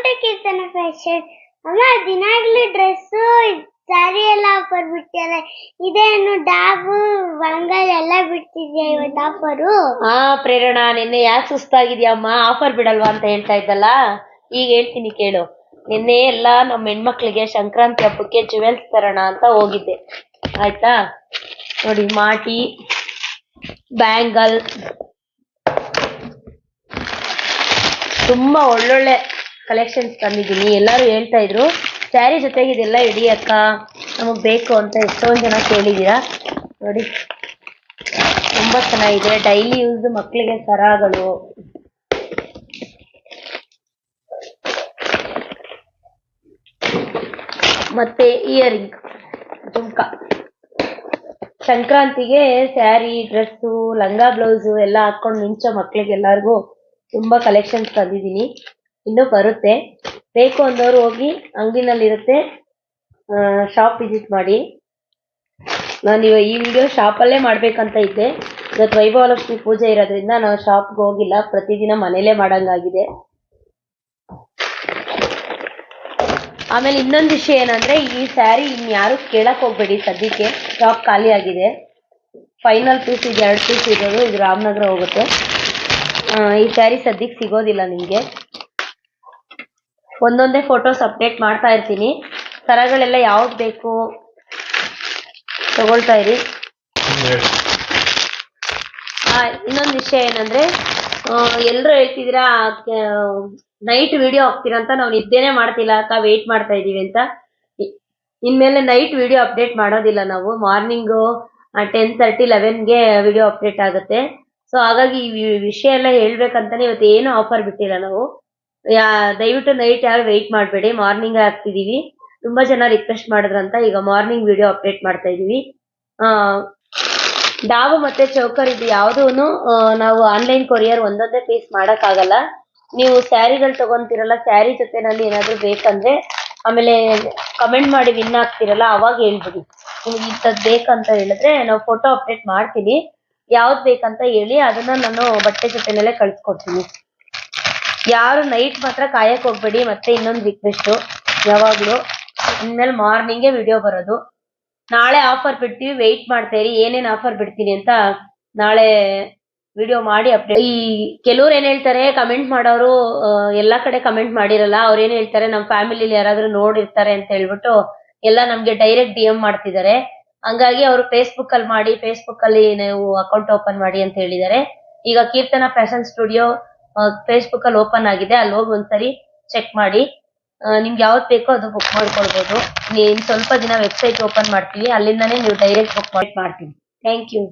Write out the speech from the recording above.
To Keerthana fashion. ಅಮ್ಮ ದಿನಾಗ್ಲೂ dress sari ಎಲ್ಲ offer ಬಿಡ್ತಾರೆ. ಇದೇನು ಡಾಬು ಬಂಗಲ್ ಎಲ್ಲ ಬಿಡ್ತಿದ್ಯಾ ಇವತ್ತು ಆಫರು? ಪ್ರೇರಣಾ, ನಿನ್ನೆ ಯಾಕೆ ಸುಸ್ತಾಗಿದ್ಯಮ್ಮ? ಆಫರ್ ಬಿಡಲ್ವಾ ಅಂತ ಹೇಳ್ತಾ ಇದ್ದಲ್ಲ, ಈಗ ಹೇಳ್ತೀನಿ ಕೇಳು. ನಿನ್ನೆ ಎಲ್ಲ ನಮ್ಮ ಹೆಣ್ಮಕ್ಳಿಗೆ ಸಂಕ್ರಾಂತಿ ಹಬ್ಬಕ್ಕೆ ಜುವೆಲ್ಸ್ ತರೋಣ ಅಂತ ಹೋಗಿದ್ದೆ, ಆಯ್ತಾ? ನೋಡಿ, ಮಾಟಿ, ಬ್ಯಾಂಗಲ್, ತುಂಬಾ ಒಳ್ಳೊಳ್ಳೆ ಕಲೆಕ್ಷನ್ಸ್ ತಂದಿದ್ದೀನಿ. ಎಲ್ಲರೂ ಹೇಳ್ತಾ ಇದ್ರು ಸ್ಯಾರಿ ಜೊತೆಗೆ ಇದೆಲ್ಲ ಇಡಿ ಅಕ್ಕ, ನಮಗೆ ಬೇಕು ಅಂತ ಎಷ್ಟೊಂದು ಜನ ಕೇಳಿದ್ದೀರಾ. ನೋಡಿ, ತುಂಬಾ ಚೆನ್ನಾಗಿದೆ. ಡೈಲಿ ಯೂಸ್ ಮಕ್ಕಳಿಗೆ ಸರಗಳು, ಮತ್ತೆ ಇಯರಿಂಗ್, ಜುಮ್ಕ. ಸಂಕ್ರಾಂತಿಗೆ ಸ್ಯಾರಿ, ಡ್ರೆಸ್ಸು, ಲಂಗ ಬ್ಲೌಸು ಎಲ್ಲ ಹಾಕೊಂಡು ಮಿಂಚೋ ಮಕ್ಳಿಗೆ ಎಲ್ಲರಿಗೂ ತುಂಬಾ ಕಲೆಕ್ಷನ್ಸ್ ತಂದಿದ್ದೀನಿ. ಇನ್ನೂ ಬರುತ್ತೆ. ಬೇಕು ಅಂದವರು ಹೋಗಿ ಅಂಗಡಿನಲ್ಲಿರುತ್ತೆ, ಶಾಪ್ ವಿಸಿಟ್ ಮಾಡಿ. ನಾನು ಈ ವಿಡಿಯೋ ಶಾಪಲ್ಲೇ ಮಾಡ್ಬೇಕಂತ ಇದ್ದೆ. ಇವತ್ತು ವೈಭವಲಕ್ಷ್ಮಿ ಪೂಜೆ ಇರೋದ್ರಿಂದ ನಾವು ಶಾಪ್ಗೆ ಹೋಗಿಲ್ಲ, ಪ್ರತಿದಿನ ಮನೇಲೇ ಮಾಡಂಗಾಗಿದೆ. ಆಮೇಲೆ ಇನ್ನೊಂದು ವಿಷಯ ಏನಂದ್ರೆ, ಈ ಸ್ಯಾರಿ ಇನ್ಯಾರು ಕೇಳಕ್ ಹೋಗ್ಬೇಡಿ, ಸದ್ಯಕ್ಕೆ ಸ್ಟಾಕ್ ಖಾಲಿ ಆಗಿದೆ. ಫೈನಲ್ ಪೀಸ್ ಇದು, 2 ಪೀಸ್ ಇರೋದು. ಇದು ರಾಮನಗರ ಹೋಗುತ್ತೆ. ಈ ಸ್ಯಾರಿ ಸದ್ಯಕ್ಕೆ ಸಿಗೋದಿಲ್ಲ ನಿಮಗೆ. ಒಂದೊಂದೇ ಫೋಟೋಸ್ ಅಪ್ಡೇಟ್ ಮಾಡ್ತಾ ಇರ್ತೀನಿ. ಸರಗಳೆಲ್ಲ ಯಾವ್ದು ಬೇಕು ತಗೊಳ್ತಾ ಇರಿ. ಇನ್ನೊಂದು ವಿಷಯ ಏನಂದ್ರೆ, ಎಲ್ಲರೂ ಹೇಳ್ತಿದ್ದೀರಾ ನೈಟ್ ವಿಡಿಯೋ ಹಾಕ್ತೀರಾ ಅಂತ. ನಾವು ನಿದ್ದೆನೇ ಮಾಡ್ತಿಲ್ಲ ಅಕ್ಕ, ವೆಯ್ಟ್ ಮಾಡ್ತಾ ಇದೀವಿ ಅಂತ. ಇನ್ಮೇಲೆ ನೈಟ್ ವಿಡಿಯೋ ಅಪ್ಡೇಟ್ ಮಾಡೋದಿಲ್ಲ ನಾವು. ಮಾರ್ನಿಂಗು 10:30, 11ಗೆ ವಿಡಿಯೋ ಅಪ್ಡೇಟ್ ಆಗುತ್ತೆ. ಸೊ ಹಾಗಾಗಿ ಈ ವಿಷಯ ಎಲ್ಲ ಹೇಳ್ಬೇಕಂತಾನೆ ಇವತ್ತು ಏನು ಆಫರ್ ಬಿಟ್ಟಿಲ್ಲ ನಾವು. ದಯವಿಟ್ಟು ನೈಟ್ ಯಾರು ವೆಯ್ಟ್ ಮಾಡಬೇಡಿ, ಮಾರ್ನಿಂಗ್ ಹಾಕ್ತಿದೀವಿ. ತುಂಬಾ ಜನ ರಿಕ್ವೆಸ್ಟ್ ಮಾಡಿದ್ರಂತ ಈಗ ಮಾರ್ನಿಂಗ್ ವಿಡಿಯೋ ಅಪ್ಡೇಟ್ ಮಾಡ್ತಾ ಇದೀವಿ. ಡಾಬು ಮತ್ತೆ ಚೌಕರ್ ಇದು ಯಾವುದೂ ನಾವು ಆನ್ಲೈನ್ ಕೊರಿಯರ್ ಒಂದೊಂದೇ ಪೀಸ್ ಮಾಡೋಕ್ಕಾಗಲ್ಲ. ನೀವು ಸ್ಯಾರಿಗಳು ತಗೊಂತೀರಲ್ಲ, ಸ್ಯಾರಿ ಜೊತೆನಲ್ಲಿ ಏನಾದರೂ ಬೇಕಂದ್ರೆ ಆಮೇಲೆ ಕಮೆಂಟ್ ಮಾಡಿ ವಿನ್ ಆಗ್ತಿರಲ್ಲ, ಅವಾಗ ಹೇಳ್ಬಿಡಿ. ನಿಮ್ಗೆ ಇಂಥದ್ದು ಬೇಕಂತ ಹೇಳಿದ್ರೆ ನಾವು ಫೋಟೋ ಅಪ್ಡೇಟ್ ಮಾಡ್ತೀನಿ. ಯಾವ್ದು ಬೇಕಂತ ಹೇಳಿ, ಅದನ್ನ ನಾನು ಬಟ್ಟೆ ಜೊತೆನಲ್ಲೇ ಕಳಿಸ್ಕೊಡ್ತೀನಿ. ಯಾರು ನೈಟ್ ಮಾತ್ರ ಕಾಯಕ್ಕೆ ಹೋಗ್ಬೇಡಿ. ಮತ್ತೆ ಇನ್ನೊಂದು ರಿಕ್ವೆಸ್ಟು, ಯಾವಾಗಲೂ ಇನ್ಮೇಲೆ ಮಾರ್ನಿಂಗೇ ವಿಡಿಯೋ ಬರೋದು. ನಾಳೆ ಆಫರ್ ಬಿಡ್ತೀವಿ, ವೆಯ್ಟ್ ಮಾಡ್ತಾ ಇರಿ. ಏನೇನು ಆಫರ್ ಬಿಡ್ತೀನಿ ಅಂತ ನಾಳೆ ವಿಡಿಯೋ ಮಾಡಿ ಅಪ್ಡೇಟ್. ಈ ಕೆಲವ್ರು ಏನ್ ಹೇಳ್ತಾರೆ, ಕಮೆಂಟ್ ಮಾಡೋರು ಎಲ್ಲಾ ಕಡೆ ಕಮೆಂಟ್ ಮಾಡಿರಲ್ಲ. ಅವ್ರು ಏನ್ ಹೇಳ್ತಾರೆ, ನಮ್ಮ ಫ್ಯಾಮಿಲಿಲಿ ಯಾರಾದ್ರೂ ನೋಡಿರ್ತಾರೆ ಅಂತ ಹೇಳ್ಬಿಟ್ಟು ಎಲ್ಲ ನಮ್ಗೆ ಡೈರೆಕ್ಟ್ DM ಮಾಡ್ತಿದ್ದಾರೆ. ಹಂಗಾಗಿ ಅವರು ಫೇಸ್ಬುಕ್ ಅಲ್ಲಿ ಮಾಡಿ, ಫೇಸ್ಬುಕ್ ಅಲ್ಲಿ ನೀವು ಅಕೌಂಟ್ ಓಪನ್ ಮಾಡಿ ಅಂತ ಹೇಳಿದ್ದಾರೆ. ಈಗ ಕೀರ್ತನ ಫ್ಯಾಷನ್ ಸ್ಟುಡಿಯೋ ಫೇಸ್ಬುಕ್ ಅಲ್ಲಿ ಓಪನ್ ಆಗಿದೆ, ಅಲ್ಲಿ ಹೋಗಿ ಒಂದ್ಸರಿ ಚೆಕ್ ಮಾಡಿ. ನಿಮ್ಗೆ ಯಾವ್ದು ಬೇಕೋ ಅದು ಬುಕ್ ಮಾಡ್ಕೊಳ್ಬೋದು. ಸ್ವಲ್ಪ ದಿನ ವೆಬ್ಸೈಟ್ ಓಪನ್ ಮಾಡ್ತೀವಿ, ಅಲ್ಲಿಂದಾನೇ ನೀವು ಡೈರೆಕ್ಟ್ ಬುಕ್ ಮಾಡ್ತೀವಿ. Thank you.